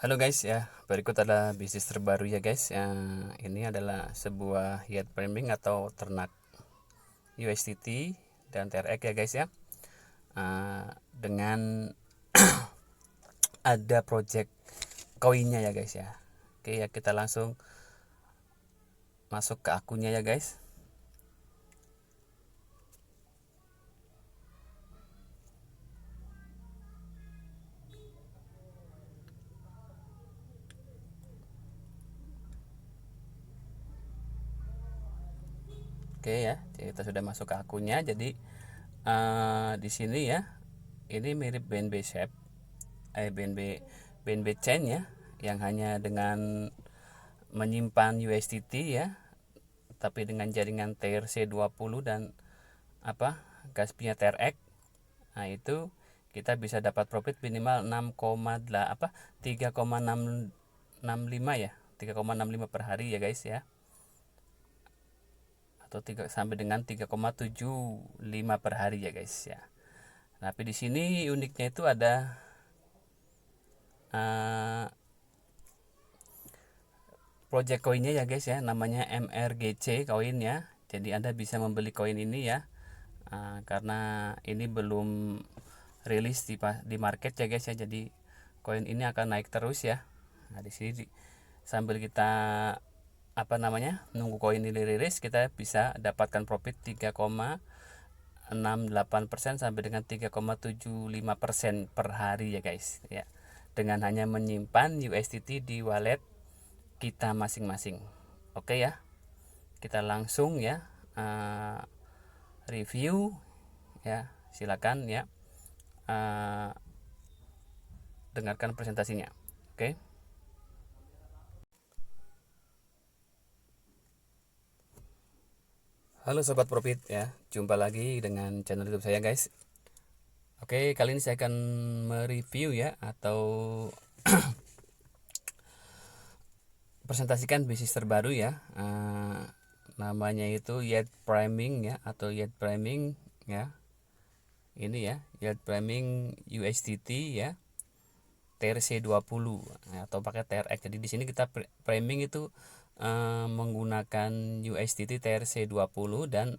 Halo guys ya, berikut adalah bisnis terbaru ya guys. Ini adalah sebuah yard farming atau ternak USDT dan TRX ya guys ya. Dengan ada project koinnya ya guys ya. Oke ya, kita langsung masuk ke akunnya ya guys. Oke ya, kita sudah masuk ke akunnya. Jadi di sini ya, ini mirip BNB Shape, BNB Chain ya, yang hanya dengan menyimpan USDT ya, tapi dengan jaringan TRC20 dan gas punya TRX. Nah itu kita bisa dapat profit minimal 3,65 ya, 3,65 per hari ya guys ya, atau 3 sampai dengan 3,75 per hari ya guys ya. Tapi di sini uniknya itu ada project koinnya ya guys ya, namanya MRGC koin ya. Jadi Anda bisa membeli koin ini ya, karena ini belum rilis di market ya guys ya. Jadi koin ini akan naik terus ya. Nah di sini sambil kita nunggu koin ini rilis, kita bisa dapatkan profit 3,68% sampai dengan 3,75% per hari ya guys ya, dengan hanya menyimpan USDT di wallet kita masing-masing. Oke ya, kita langsung ya review ya, silakan ya, dengarkan presentasinya. Oke. Halo sobat profit ya, jumpa lagi dengan channel YouTube saya guys. Oke, kali ini saya akan mereview ya, atau presentasikan bisnis terbaru ya. Namanya itu Yield Priming ya, atau Yield Priming ya. Ini ya, Yield Priming USDT ya, TRC20 atau pakai TRX. Jadi di sini kita priming itu menggunakan USDT TRC20 dan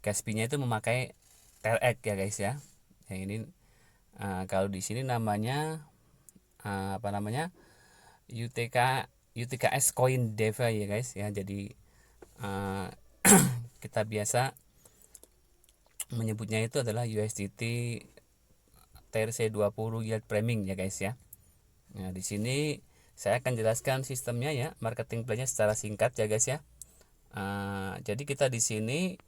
gas fee-nya itu memakai TRX ya guys ya. Yang ini kalau di sini namanya UTKS Coin Deva ya guys ya. Jadi kita biasa menyebutnya itu adalah USDT TRC20 Yield Priming ya guys ya. Nah, di sini saya akan jelaskan sistemnya ya, marketing plan-nya secara singkat ya guys ya. Jadi kita di sini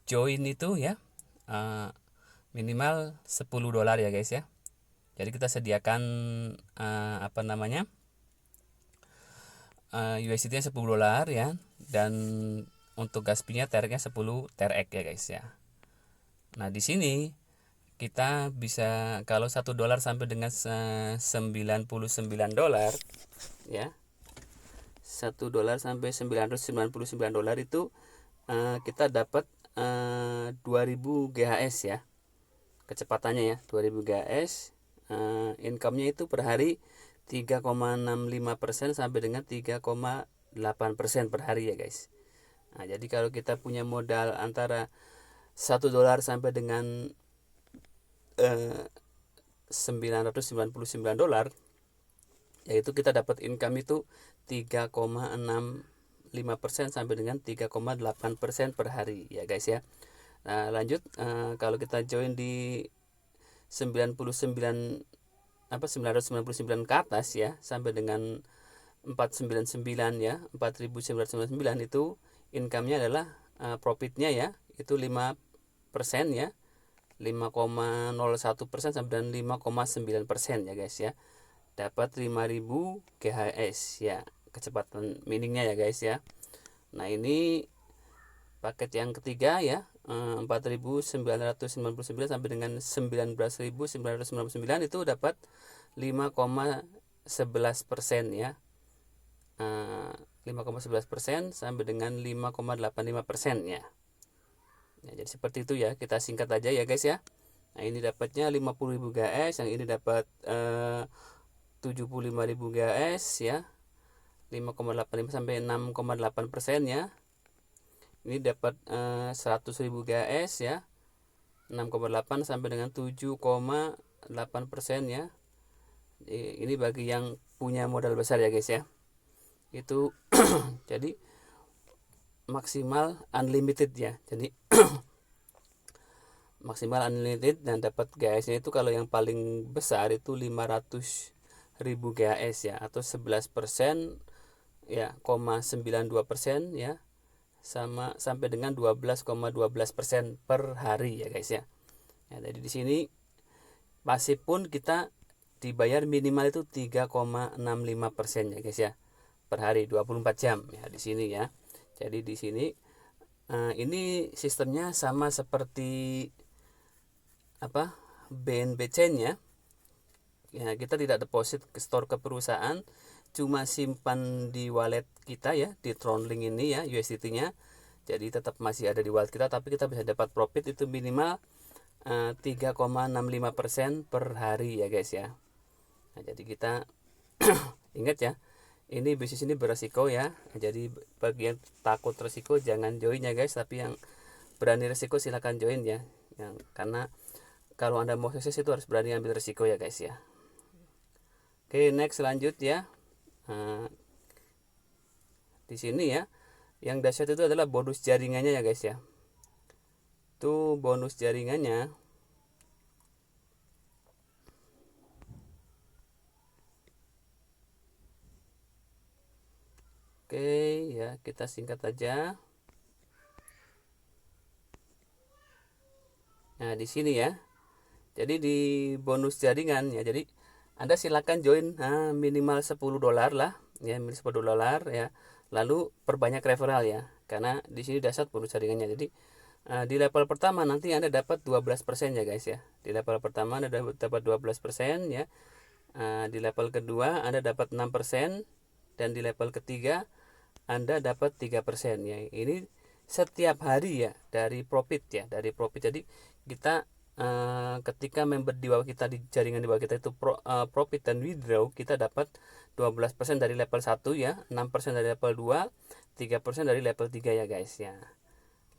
join itu ya minimal $10 ya guys ya. Jadi kita sediakan USDT-nya $10 ya, dan untuk gas fee-nya TRX-nya 10 TRX ya guys ya. Nah, di sini kita bisa, kalau $1 sampai dengan $99 ya, $1 sampai $999 itu kita dapat 2000 GHz ya, kecepatannya ya, 2000 GHz. Income-nya itu per hari 3,65% sampai dengan 3,8% per hari ya guys. Nah, jadi kalau kita punya modal antara $1 sampai dengan $999, yaitu kita dapat income itu 3,65% sampai dengan 3,8% per hari ya guys ya. Nah, lanjut, kalau kita join di 999 ke atas ya, sampai dengan 499 ya, 4999 itu income-nya adalah profitnya ya, itu 5% ya, 5,01% sampai dengan 5,9% ya guys ya. Dapat 5000 GHz ya, kecepatan miningnya ya guys ya. Nah, ini paket yang ketiga ya, 4999 sampai dengan 19999 itu dapat 5,11% ya. 5,11% sampai dengan 5,85% ya. Ya, jadi seperti itu ya, kita singkat aja ya guys ya. Nah, ini dapatnya 50.000 GHz, yang ini dapat 75.000 GHz ya. 5,85 sampai 6,8% ya. Ini dapat 100.000 GHz ya. 6,8 sampai dengan 7,8% ya. Ini bagi yang punya modal besar ya guys ya. Itu jadi maksimal unlimited ya. Jadi maksimal unlimited dan dapat GHz-nya itu kalau yang paling besar itu 500.000 GHz ya, atau 11% ya, 0,92% ya, sama sampai dengan 12,12% per hari ya guys ya. Ya, jadi di sini pasif pun kita dibayar minimal itu 3,65% ya guys ya, per hari 24 jam ya di sini ya. Jadi di sini ini sistemnya sama seperti apa, BNB Chain ya. Ya, kita tidak deposit ke store ke perusahaan, cuma simpan di wallet kita ya, di Tronlink ini ya, USDT-nya. Jadi tetap masih ada di wallet kita, tapi kita bisa dapat profit itu minimal 3,65% per hari ya guys ya. Nah, jadi kita ingat ya, ini bisnis ini beresiko ya. Jadi bagi yang takut resiko jangan join ya guys, tapi yang berani resiko silahkan join ya. Karena kalau Anda mau sukses itu harus berani ambil resiko ya guys ya. Oke, next lanjut ya. Di sini ya, yang dahsyat itu adalah bonus jaringannya ya guys ya. Itu bonus jaringannya. Oke ya, kita singkat aja. Nah, di sini ya. Jadi di bonus jaringan ya. Jadi Anda silakan join minimal $10 lah ya, minimal $10 ya. Lalu perbanyak referral ya. Karena di sini dahsyat bonus jaringannya. Jadi di level pertama nanti Anda dapat 12% ya guys ya. Di level pertama Anda dapat 12% ya. Di level kedua Anda dapat 6%, dan di level ketiga Anda dapat 3% ya. Ini setiap hari ya, dari profit ya, dari profit. Jadi kita ketika member di bawah kita, di jaringan di bawah kita itu profit dan withdraw, kita dapat 12% dari level 1 ya, 6% dari level 2, 3% dari level 3 ya guys ya.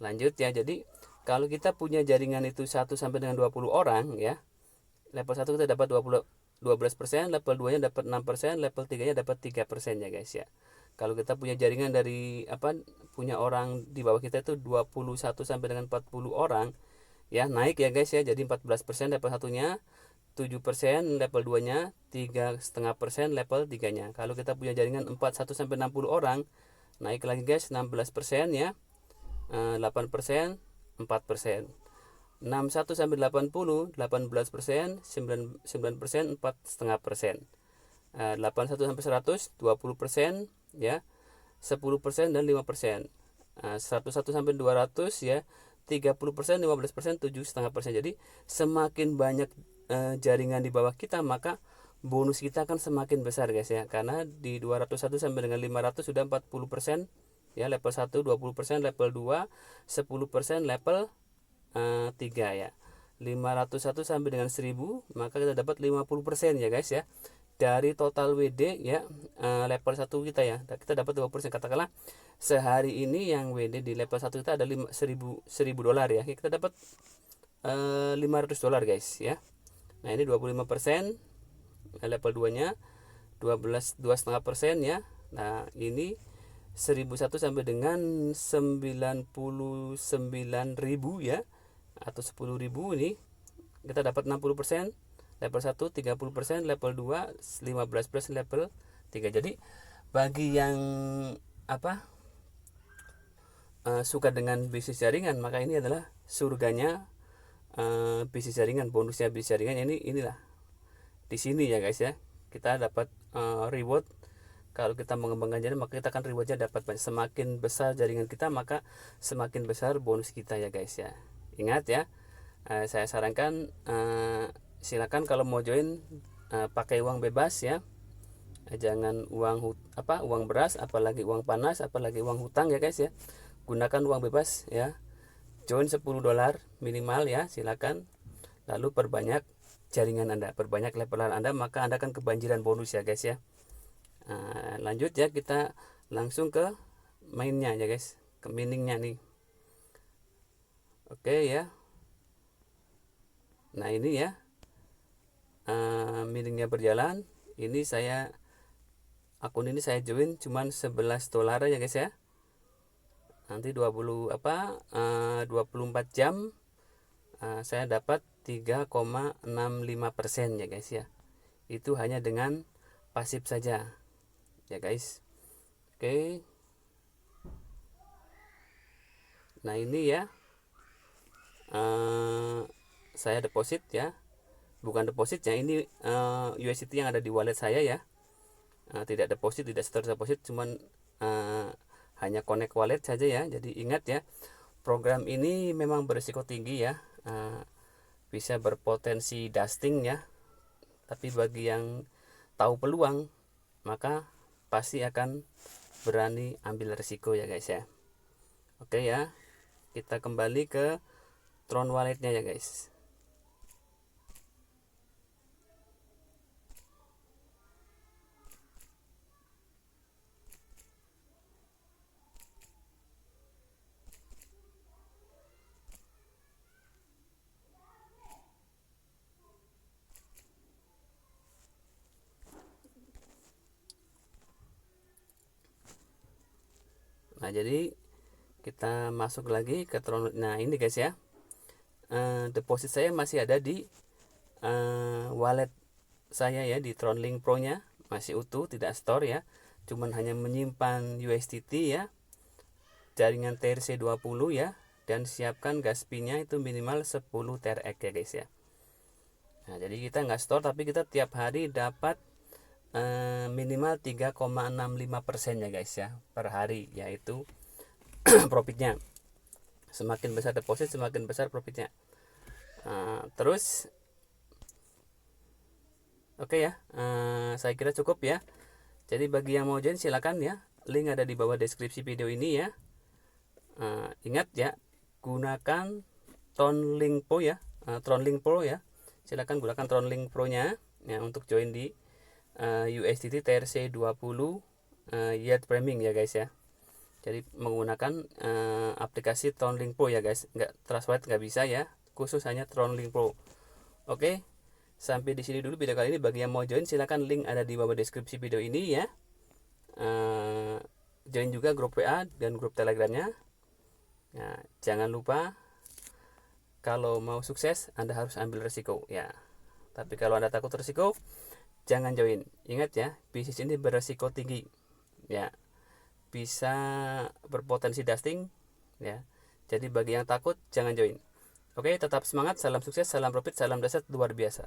Lanjut ya. Jadi kalau kita punya jaringan itu 1 sampai dengan 20 orang ya, level 1 kita dapat 12%, level 2 nya dapat 6%, level 3 nya dapat 3% ya guys ya. Kalau kita punya jaringan dari punya orang di bawah kita itu 21 sampai dengan 40 orang ya, naik ya guys ya. Jadi 14% level 1-nya, 7% level 2-nya, 3,5% level 3-nya. Kalau kita punya jaringan 41 sampai 60 orang, naik lagi guys, 16% ya. 8%, 4%. 61 sampai 80, 18%, 9%, 4,5%. 81 sampai 100, 20% ya, 10% dan 5%. 101 sampai 200 ya, 30%, 15%, 7,5%. Jadi semakin banyak jaringan di bawah kita, maka bonus kita akan semakin besar guys ya. Karena di 201 sampai dengan 500 sudah 40% ya, level 1 20%, level 2 10%, level 3 ya. 501 sampai dengan 1000, maka kita dapat 50% ya guys ya. Dari total WD ya, level 1 kita ya, kita dapat 20%. Katakanlah sehari ini yang WD di level 1 kita ada $1.000 ya, kita dapat $500 guys ya. Nah, ini 25%, level 2 nya 2,5% ya. Nah, ini 1.001 sampai dengan 99.000 ya, atau 10.000, ini kita dapat 60%, level 1 30%, level 2 15%, level 3. Jadi bagi yang suka dengan bisnis jaringan, maka ini adalah surganya bisnis jaringan. Bonusnya bisnis jaringan inilah di sini ya guys ya. Kita dapat reward. Kalau kita mengembangkan jaringan, maka kita akan rewardnya dapat banyak. Semakin besar jaringan kita, maka semakin besar bonus kita ya guys ya. Ingat ya, saya sarankan silakan kalau mau join pakai uang bebas ya. Jangan uang beras, apalagi uang panas, apalagi uang hutang ya guys ya. Gunakan uang bebas ya. Join $10 minimal ya, silakan. lalu perbanyak jaringan Anda, perbanyak levelan Anda, maka Anda akan kebanjiran bonus ya guys ya. Lanjut ya, kita langsung ke mainnya ya guys, ke miningnya nih. Oke ya. Nah ini ya, miningnya berjalan. Ini akun ini saya join cuman $11 ya guys ya. Nanti 24 jam saya dapat 3,65% ya guys ya. Itu hanya dengan pasif saja ya guys. Oke. Nah ini ya, saya deposit ya, bukan deposit ya, ini USDT yang ada di wallet saya ya. Tidak deposit, tidak store deposit, cuman hanya connect wallet saja ya. Jadi ingat ya, program ini memang berisiko tinggi ya, bisa berpotensi dusting ya. Tapi bagi yang tahu peluang, maka pasti akan berani ambil resiko ya guys ya. Oke ya, kita kembali ke Tron walletnya ya guys. Nah jadi kita masuk lagi ke Tron. Nah ini guys ya, deposit saya masih ada di wallet saya ya, di Tronlink Pro nya masih utuh, tidak store ya, cuman hanya menyimpan USDT ya, jaringan TRC20 ya, dan siapkan gas fee-nya itu minimal 10 TRX ya guys ya. Nah jadi kita nggak store, tapi kita tiap hari dapat minimal 3,65% ya guys ya per hari, yaitu profitnya. Semakin besar deposit, semakin besar profitnya. Terus oke ya, saya kira cukup ya. Jadi bagi yang mau join silakan ya, link ada di bawah deskripsi video ini ya. Ingat ya, gunakan Tronlink Pro ya, Tronlink Pro ya. Silakan gunakan Tronlink Pro nya ya untuk join di USDT TRC20 Yield Framing ya guys ya. Jadi menggunakan aplikasi Tronlink Pro ya guys, nggak Trust Wallet nggak bisa ya, khusus hanya Tronlink Pro. Oke, sampai di sini dulu video kali ini. Bagi yang mau join silakan, link ada di bawah deskripsi video ini ya. Join juga grup WA dan grup Telegramnya. Nah, jangan lupa kalau mau sukses Anda harus ambil resiko ya. Tapi kalau Anda takut resiko, jangan join. Ingat ya, bisnis ini beresiko tinggi ya, bisa berpotensi dusting ya. Jadi bagi yang takut jangan join. Oke, tetap semangat, salam sukses, salam profit, salam dahsyat luar biasa.